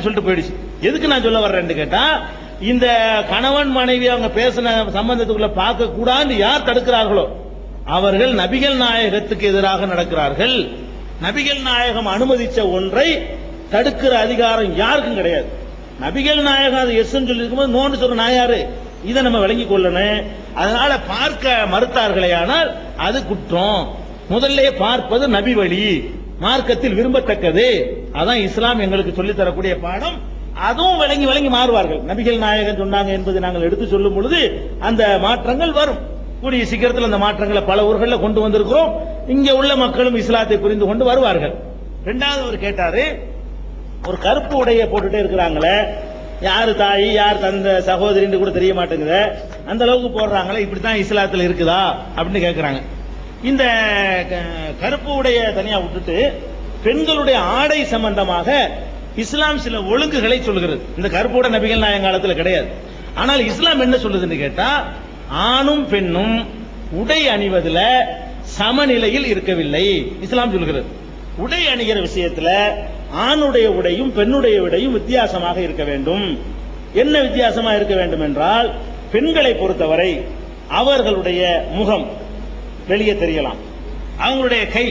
சொல்லிட்டு போயிடுச்சு. எதுக்கு நான் சொல்ல வர்றேன்னு கேட்டா, இந்த கணவன் மனைவி அவங்க பேசின சம்பந்தத்துக்குள்ள பார்க்க கூடாது யார் தடுக்கிறார்களோ அவர்கள் நபிகள் நாயகத்துக்கு எதிராக நடக்கிறார்கள். நபிகள் நாயகம் அனுமதிச்ச ஒன்றை தடுக்கிற அதிகாரம் யாருக்கும் கிடையாது. நபிகள் நாயகம் அது எஸ் சொல்லி இருக்கும்போது நோன்னு சொல்ற நான் யாரு? இதை நம்ம விளங்கிக் கொள்ளணும். அதனால பார்க்க மறுத்தார்களே ஆனால் அது குற்றம். முதல்ல பார்ப்பது நபி வழி, மார்க்கத்தில் விரும்பத்தக்கது. அதான் இஸ்லாம் எங்களுக்கு சொல்லித் தரக்கூடிய பாடம். அதுவும் விளங்கி விளங்கி மாறுவார்கள். நபிகள் நாயகம் சொன்னாங்க என்பது நாங்கள் எடுத்து சொல்லும் பொழுது அந்த மாற்றங்கள் வரும். கூடிய சீக்கிரத்தில் அந்த மாற்றங்களை பல ஊர்களில் கொண்டு வந்திருக்கிறோம். இங்க உள்ள மக்களும் இஸ்லாத்தை புரிந்து கொண்டு வருவார்கள். இரண்டாவது அவர் கேட்டாரு, ஒரு கருப்பு உடைய போட்டுட்டே இருக்கிறாங்களே, யாரு தாய் யார் தந்த சகோதரின்னு கூட தெரிய மாட்டேங்குது, அந்த அளவுக்கு போடுறாங்களே, இப்படித்தான் இஸ்லாத்தில் இருக்குதா அப்படின்னு கேட்கிறாங்க. இந்த கருப்பு உடைய தனியா விட்டுட்டு பெண்களுடைய ஆடை சம்பந்தமாக இஸ்லாம் சில ஒழுங்குகளை சொல்கிறது. இந்த கருப்போட நபிகள் நாயகம் காலத்தில் கிடையாது. ஆனால் இஸ்லாம் என்ன சொல்லுதுன்னு கேட்டா, ஆணும் பெண்ணும் உடை அணிவதில் சமநிலையில் இருக்கவில்லை இஸ்லாம் சொல்கிறது. உடை அணிகிற விஷயத்துல ஆணுடைய உடையும் பெண்ணுடைய உடையும் வித்தியாசமாக இருக்க வேண்டும். என்ன வித்தியாசமா இருக்க வேண்டும் என்றால், பெண்களை பொறுத்தவரை அவர்களுடைய முகம் வெளியே தெரியலாம், அவங்களுடைய கை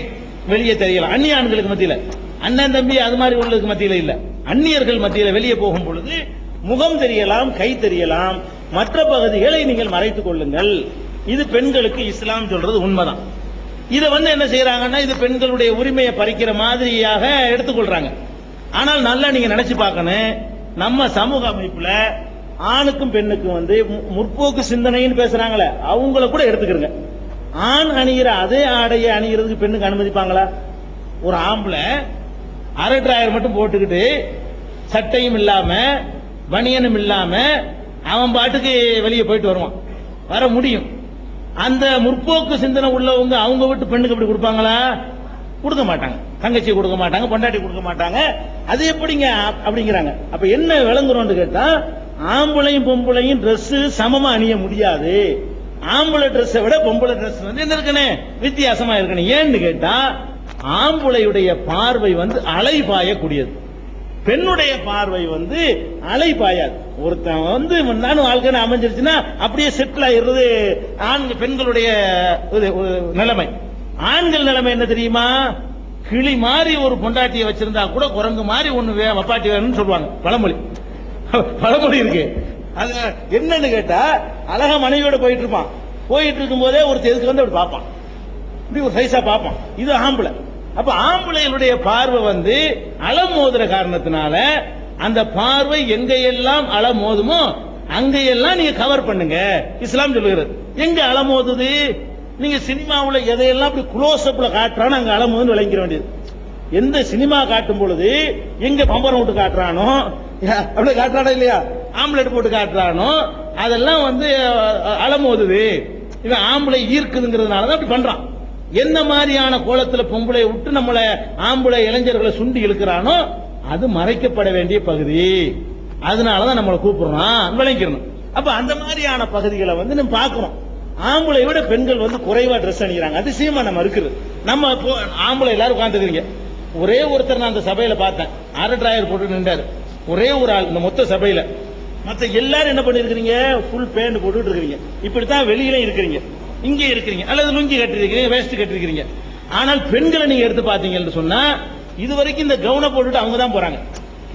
வெளியே தெரியலாம். அந்நிய ஆண்களுக்கு மத்தியில், அண்ணன் தம்பி அது மாதிரி உள்ளதுக்கு மத்தியில் இல்ல, அந்நியர்கள் மத்தியில் வெளியே போகும் பொழுது முகம் தெரியலாம், கை தெரியலாம், மற்ற பகுதிகளை நீங்கள் மறைத்துக் கொள்ளுங்கள். இது பெண்களுக்கு இஸ்லாம் சொல்றது உண்மைதான். இதை என்ன செய்யறாங்கன்னா, இது பெண்களுடைய உரிமையை பறிக்கிற மாதிரியாக எடுத்துக்கொள்றாங்க. ஆனால் நல்லா நீங்க நினைச்சு பார்க்கணும், நம்ம சமூக அமைப்புல ஆணுக்கும் பெண்ணுக்கும் முற்போக்கு சிந்தனைன்னு பேசுறாங்களே, அவங்கள கூட எடுத்துக்கிறங்க. ஆண் அணிகிற அதே ஆடையை அணிகிறதுக்கு பெண்ணுக்கு அனுமதிப்பாங்களா? ஒரு ஆம்பளை அரை டிராயர் மட்டும் போட்டுக்கிட்டு சட்டையும் இல்லாம பனியனும் இல்லாம அவன் பாட்டுக்கு வெளியே போயிட்டு வருவான், வர முடியும்? அந்த முற்போக்கு சிந்தனை உள்ளவங்க அவங்க விட்டு பெண்ணுக்கு எப்படி கொடுப்பாங்களா? கொடுக்க மாட்டாங்க. தங்கச்சி கொடுக்க மாட்டாங்க, பொண்டாட்டி கொடுக்க மாட்டாங்க. அது எப்படிங்க அப்படிங்கிறாங்க. அப்ப என்ன விளங்குறோம்னு கேட்டா, ஆம்பளையும் பொம்பளையும் டிரெஸ் சமமா அணிய முடியாது. ஆம்பளை டிரெஸ் விட பொம்பளை டிரெஸ் என்ன இருக்கணும், வித்தியாசமா இருக்கணும். ஏன்னு கேட்டா, ஆம்பளையுடைய பார்வை அலை பாயக்கூடியது, பெண்ணுடைய பார்வை அலை பாயாது. ஒருத்தன் நானும் வாழ்க்கை அமைஞ்சிருச்சுன்னா அப்படியே செட்டில் ஆயிடுறது பெண்களுடைய நிலைமை. ஆண்கள் நிலைமை என்ன தெரியுமா? கிளி மாதிரி ஒரு பொண்டாட்டியை வச்சிருந்தா கூட குரங்கு மாதிரி ஒண்ணு வப்பாட்டி வேணும்னு சொல்லுவாங்க. பழமொழி இருக்கு. அது என்னன்னு கேட்டா, அழகா மனைவியோட போயிட்டு இருப்பான், போயிட்டு இருக்கும் போதே ஒருத்தர் எதுக்கு அப்படி பார்ப்பான், இப்படி ஒரு சைஸா பார்ப்பான். இது ஆம்பளை. அப்ப ஆம்பளைகளுடைய பார்வை அலமோதுற காரணத்தினால அந்த பார்வை எங்கையெல்லாம் அலமோதுமோ அங்கையெல்லாம் நீங்க கவர் பண்ணுங்க இஸ்லாம் சொல்லுகிறது. எங்க அலமோதுது? நீங்க சினிமாவுல எதையெல்லாம் அப்படி க்ளோஸ் அப்ல காட்டுறானோ அங்க அலமோதுன்னு விளங்கிற வேண்டியது. எந்த சினிமா காட்டும் பொழுது எங்க பம்பரம் விட்டு காட்டுறானோ, அப்படி காட்டுறானோ இல்லையா, ஆம்பளை போட்டு காட்டுறானோ, அதெல்லாம் அலமோதுது. இவன் ஆம்பளை ஈர்க்குதுங்கிறதுனாலதான் அப்படி பண்றான். என்ன மாதிரியான கோலத்தில் பொம்பளை விட்டு நம்மளை ஆம்பளை இளைஞர்களை சுண்டி இழுக்கிறானோ அது மறைக்கப்பட வேண்டிய பகுதி. அதனாலதான் நம்மளை கூப்பிடுறான், விளங்கிக்கணும். அப்ப அந்த மாதிரியான பகுதிகளை நம்ம பார்க்கிறோம். ஆம்பளை விட பெண்கள் குறைவா ட்ரெஸ் அணிகிறாங்க. அதிசயமா நம்ம இருக்குது. நம்ம ஆம்பளை எல்லாரும் உட்கார்ந்துக்கிறீங்க. ஒரே ஒருத்தர் நான் அந்த சபையில பார்த்தேன், அரை டிராயர் போட்டு நின்றாரு. ஒரே ஒரு ஆள் இந்த மொத்த சபையில. மற்ற எல்லாரும் என்ன பண்ணிருக்கீங்க? ஃபுல் பேண்ட் போட்டுட்டு இருக்கிறீங்க. இப்படித்தான் வெளியில இருக்கிறீங்க, இங்கே இருக்கிறீங்க, அல்லது லுங்கி கட்டிருக்கிறீங்க, வேஸ்ட் கட்டிருக்கிறீங்க. ஆனால் பெண்களை நீங்க எடுத்து பாத்தீங்கன்னு சொன்னா, இதுவரைக்கும் இந்த கவுனை போட்டுட்டு அவங்க தான் போறாங்க.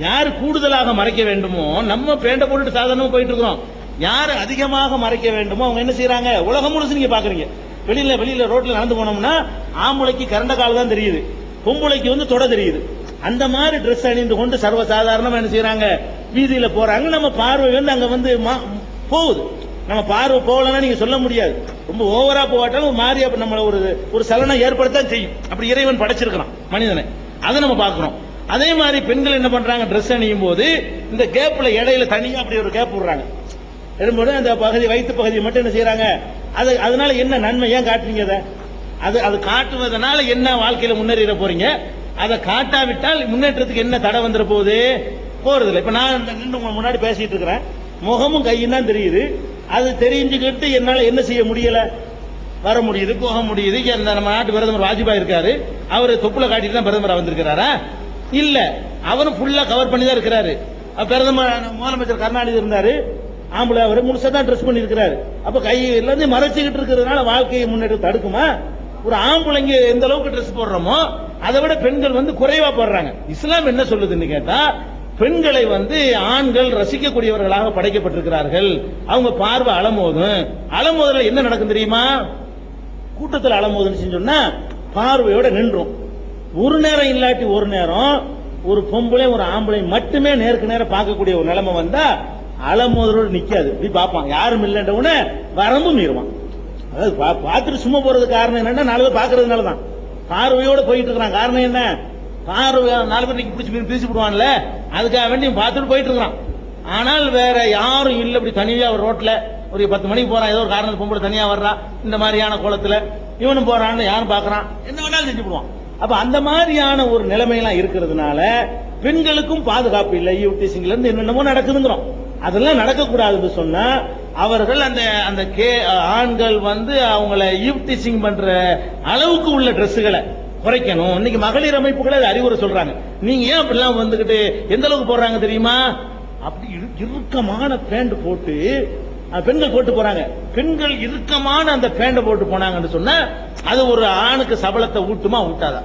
யாரு கூடுதலாக மறைக்க வேண்டுமோ, நம்ம பேண்ட போட்டுட்டு சாதாரணமா போயிட்டு இருக்கிறோம். யாரு அதிகமாக மறைக்க வேண்டுமோ அவங்க என்ன செய்யறாங்க? உலகம் முழுசு நீங்க பாக்குறீங்க. வெளியில ரோட்ல நடந்து போனோம்னா ஆம்பளைக்கு கரண்ட கால் தான் தெரியுது, பொம்பளைக்கு தொட தெரியுது. அந்த மாதிரி டிரெஸ் அணிந்து கொண்டு சர்வசாதாரணமா என்ன செய்யறாங்க? வீதியில போறாங்க. நம்ம பார்வை அங்க போகுது. நம்ம பார்வை போகலன்னா நீங்க சொல்ல முடியாது. ரொம்ப ஓவரா போவாட்டாலும் மாறி நம்ம ஒரு சலனம் ஏற்படுத்தான் செய்யும். அப்படி இறைவன் படைச்சிருக்கிறான் மனிதனை, அதை நம்ம பார்க்கிறோம். அதே மாதிரி பெண்கள் என்ன பண்றாங்க? ட்ரெஸ் அணியும் போது இந்த கேப்ல இடையில தனியா அப்படி ஒரு கேப் விடுறாங்க. எழும்போது அந்த பகுதி வயிற்று பகுதியை மட்டும் என்ன செய்யறாங்க? அதனால என்ன நன்மை? ஏன் காட்டுறீங்க? அது காட்டுவதனால என்ன வாழ்க்கையில முன்னேற போறீங்க? அதை காட்டாவிட்டால் முன்னேற்றத்துக்கு என்ன தடை வந்துட போகுது? போறதில்லை. இப்ப நான் நின்று முன்னாடி பேசிட்டு இருக்கிறேன், முகமும் கையும் தான் தெரியுது. அது தெரிஞ்சுக்கிட்டு என்னால என்ன செய்ய முடியல? வர முடியுது, போக முடியுது. நம்ம நாட்டு பிரதமர் வாஜ்பாய் இருக்காரு, அவரு தொப்புல காட்டிட்டு தான் பிரதமரா வந்திருக்கிறாரா? இல்ல, அவரும் ஃபுல்லா கவர் பண்ணி தான் இருக்கிறாரு. பிரதமர் முதலமைச்சர் கருணாநிதி இருந்தாரு, ஆம்பளை அவர் முழுசா தான் ட்ரெஸ் பண்ணி இருக்கிறாரு. அப்ப கை எல்லாத்தையும் மறைச்சிக்கிட்டு இருக்கிறதுனால வாழ்க்கையை முன்னேற்ற தடுக்குமா? ஒரு ஆம்பளைங்க எந்த அளவுக்கு ட்ரெஸ் போடுறோமோ அதை விட பெண்கள் குறைவா போடுறாங்க. இஸ்லாம் என்ன சொல்லுதுன்னு கேட்டா, பெண்களை ஆண்கள் ரசிக்கக்கூடியவர்களாக படைக்கப்பட்டிருக்கிறார்கள். அவங்க பார்வை அலமோதுல என்ன நடக்கும் தெரியுமா? கூட்டத்தில் அலமோதுன்னு சொன்னா பார்வையோட நின்றும். ஒரு நேரம் இல்லாட்டி ஒரு நேரம் ஒரு பொம்பளை ஒரு ஆம்பளை மட்டுமே நேருக்கு நேரம் பார்க்கக்கூடிய ஒரு நிலைமை வந்தா அலமோதலோடு நிக்காது, இப்படி பார்ப்பான். யாரும் இல்லைன்ற உடனே வரம்பு மீறுவான். அதாவது பார்த்துட்டு சும்மா போறது காரணம் என்னன்னா, 4 பேர் பாக்குறதுனாலதான் பார்வையோட போயிட்டு இருக்கிறான். காரணம் என்ன? பார்வை 4 பேர் நீங்க பிடிச்சி பேசி விடுவான்ல, அதுக்காக வேண்டி பார்த்துட்டு போயிட்டு இருக்கிறான். ஆனால் வேற யாரும் இல்ல, இப்படி தனியா ஒரு ரோட்ல ஒரு 10 மணிக்கு போறான், ஏதோ ஒரு காரணத்துக்கு பொம்பளை தனியா வர்றா, இந்த மாதிரியான கோலத்துல இவனும் போறான்னு யாரும் பாக்குறான், என்ன வேணாலும் செஞ்சு விடுவான். அப்ப அந்த மாதிரியான ஒரு நிலைமையெல்லாம் இருக்கிறதுனால பெண்களுக்கும் பாதுகாப்பு இல்லை. ஈவ்டீசிங்ல இருந்து என்னென்னமோ நடக்குதுங்கிறோம். அதெல்லாம் நடக்கக்கூடாதுன்னு சொன்னா அவர்கள் அந்த அந்த ஆண்கள் அவங்கள ஈவ்டீசிங் பண்ற அளவுக்கு உள்ள டிரெஸ்களை குறைக்கணும். இன்னைக்கு மகளிர் அமைப்புகளை அறிவுரை சொல்றாங்க. நீங்க ஏன் அப்படிலாம் எந்த அளவுக்கு போடுறாங்க தெரியுமா? அப்படி இறுக்கமான பேண்ட் போட்டு பெண்கள் போட்டு போறாங்க. பெண்கள் இறுக்கமான அந்த பேண்ட் போட்டு போனாங்கன்னு சொன்னா அது ஒரு ஆணுக்கு சபலத்தை ஊட்டுமா ஊட்டாதா?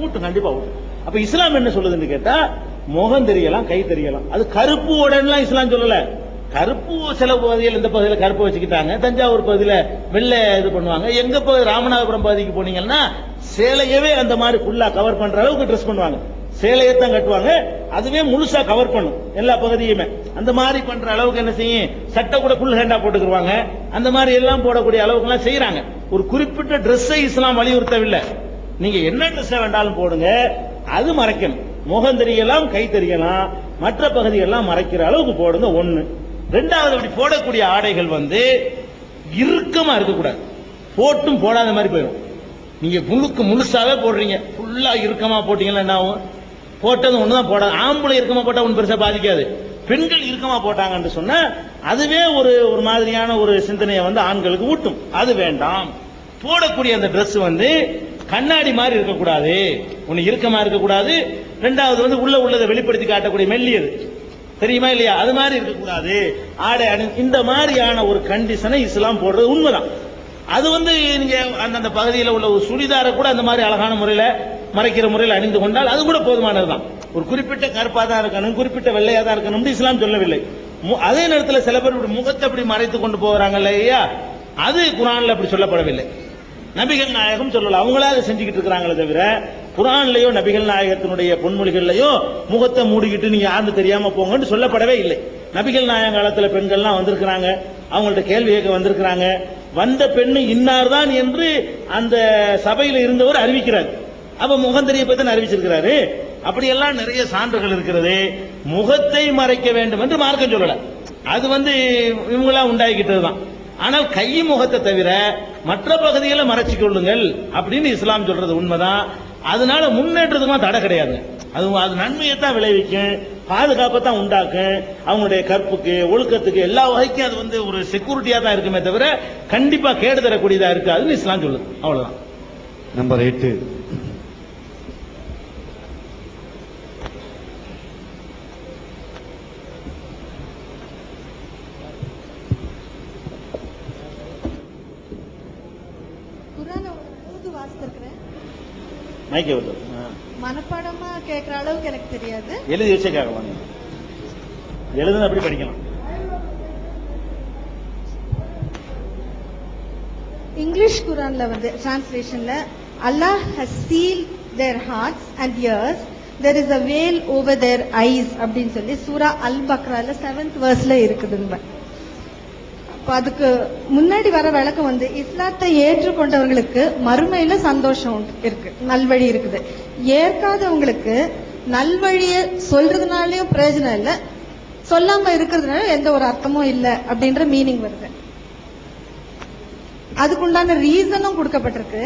ஊட்டும், கண்டிப்பா ஊட்டும். அப்ப இஸ்லாம் என்ன சொல்லுதுன்னு கேட்டா, முகம் தெரியலாம், கை தெரியலாம். அது கருப்பு உடனே இஸ்லாம் சொல்லல. கருப்பு சில பகுதியில் இந்த பகுதியில் கருப்பு வச்சுக்கிட்டாங்க, தஞ்சாவூர் பகுதியில் வெள்ளை இது பண்ணுவாங்க. எங்க பகுதி ராமநாதபுரம் பகுதிக்கு போனீங்கன்னா சேலையவே அந்த மாதிரி ஃபுல்லா கவர் பண்ற அளவுக்கு ட்ரெஸ் பண்ணுவாங்க. சேலையத்தான் கட்டுவாங்க, அதுவே முழுசா கவர் பண்ணும் எல்லா பகுதியுமே. அந்த மாதிரி பண்ற அளவுக்கு என்ன செய்யும், சட்டை கூட ஃபுல் ஹேண்டா போட்டுக்குருவாங்க. அந்த மாதிரி எல்லாம் போடக்கூடிய அளவுக்கு எல்லாம் செய்யறாங்க. ஒரு குறிப்பிட்ட ட்ரெஸ்ஸை இஸ்லாம் வலியுறுத்தவில்லை. நீங்க என்ன ட்ரெஸ் வேண்டாலும் போடுங்க, அது மறைக்கணும். முகம் தெரியலாம், கை தெரியலாம், மற்ற பகுதியெல்லாம் மறைக்கிற அளவுக்கு போடுங்க. ஒண்ணு. ரெண்டாவது, அப்படி போடக்கூடிய ஆடைகள் இறுக்கமா இருக்கக்கூடாது. போட்டும் போடாத மாதிரி போயிடும். நீங்க முழுசாவே போடுறீங்க, ஃபுல்லா இறுக்கமா போட்டீங்கன்னா என்ன ஆகும்? போட்டது ஒண்ணுதான் போடாது. ஆம்பளை இறுக்கமா போட்டா ஒன்னும் பெருசா பாதிக்காது. பெண்கள் இறுக்கமா போட்டாங்கன்னு சொன்னா அதுவே ஒரு மாதிரியான ஒரு சிந்தனையை ஆண்களுக்கு ஊட்டும். அது வேண்டாம். போடக்கூடிய அந்த டிரெஸ் கண்ணாடி மாதிரி இருக்கக்கூடாது. ஒன்னு இறுக்கமா இருக்கக்கூடாது. ரெண்டாவது உள்ளதை வெளிப்படுத்தி காட்டக்கூடிய மெல்லியது தெரியுமா இல்லையா, அது மாதிரி இருக்கக்கூடாது. ஆடை இந்த மாதிரியான ஒரு கண்டிஷனை இஸ்லாம் போடுறது உண்மைதான். அது நீங்க அந்த பகுதியில் உள்ள ஒரு சுடிதாரை கூட அந்த மாதிரி அழகான முறையில மறைக்கிற முறையில் அணிந்து கொண்டால் அது கூட போதுமானதுதான். ஒரு குறிப்பிட்ட கருப்பா தான் இருக்கணும், குறிப்பிட்ட வெள்ளையா தான் இருக்கணும் இஸ்லாம் சொல்லவில்லை. அதே நேரத்தில் சில பேர் முகத்தை அப்படி மறைத்து கொண்டு போகிறாங்க இல்லையா, அது குர்ஆன்ல அப்படி சொல்லப்படவில்லை. நபிகள் நாயகம் சொல்லல, அவங்களா அதை செஞ்சுக்கிட்டு இருக்கிறாங்களே தவிர குர்ஆன்லயோ நபிகள் நாயகத்தினுடைய பொன்மொழிகள்லயோ முகத்தை மூடிக்கிட்டு நீங்க யாருன்னு தெரியாம போங்கன்னு சொல்லப்படவே இல்லை. நபிகள் நாயகம் காலத்துல பெண்கள்லாம் வந்திருக்கிறாங்க, அவங்கள்ட்ட கேள்வி கேட்க வந்திருக்கிறாங்க. வந்த பெண்ணு இன்னார் தான் என்று அந்த சபையில் இருந்தவர் அறிவிக்கிறார். அப்ப முகம் தெரிய பத்தி அறிவிச்சிருக்கிறாரு. அப்படியெல்லாம் நிறைய சான்றுகள் இருக்கிறது. முகத்தை மறைக்க வேண்டும் என்று மார்க்கம் சொல்லல, அது இவங்களா உண்டாக்கிட்டது தான். ஆனால் கை முகத்தை தவிர மற்ற பகுதிகளை மறைச்சு கொள்ளுங்கள் அப்படின்னு இஸ்லாம் சொல்றது உண்மைதான். அதனால முன்னேற்றத்துக்கு தடை கிடையாது. அது நன்மையை தான் விளைவிக்கும், பாதுகாப்பை தான் உண்டாக்கும். அவங்களுடைய கற்புக்கு, ஒழுக்கத்துக்கு, எல்லா வகைக்கும் அது ஒரு செக்யூரிட்டியா தான் இருக்குமே தவிர கண்டிப்பா கேடு தரக்கூடியதா இருக்காதுன்னு இஸ்லாம் சொல்லுது. அவ்வளவுதான். நம்பர் 8. மனப்பாடமா கேட்கிற அளவுக்கு எனக்கு தெரியாது. எழுதி வச்சே கேட்கலாம், எழுதுன அப்படி படிக்கலாம். இங்கிலீஷ் குர்ஆன்ல டிரான்ஸ்லேஷன்ல Allah has sealed their hearts and ears, there is a veil over their eyes அப்படின்னு சொல்லி சூரா அல் பக்ரால 7th verseல இருக்குதுங்க. அதுக்கு முன்னாடி வர விளக்கம் இஸ்லாத்தை ஏற்றுக்கொண்டவர்களுக்கு மறுமையில சந்தோஷம் இருக்கு, நல்வழி இருக்குது. ஏற்காதவங்களுக்கு நல்வழிய சொல்றதுனாலயும் பிரயோஜனம் இல்ல, சொல்லாம இருக்கிறதுனால எந்த ஒரு அர்த்தமும் இல்ல அப்படின்ற மீனிங் வருது. அதுக்குண்டான ரீசனும் கொடுக்கப்பட்டிருக்கு.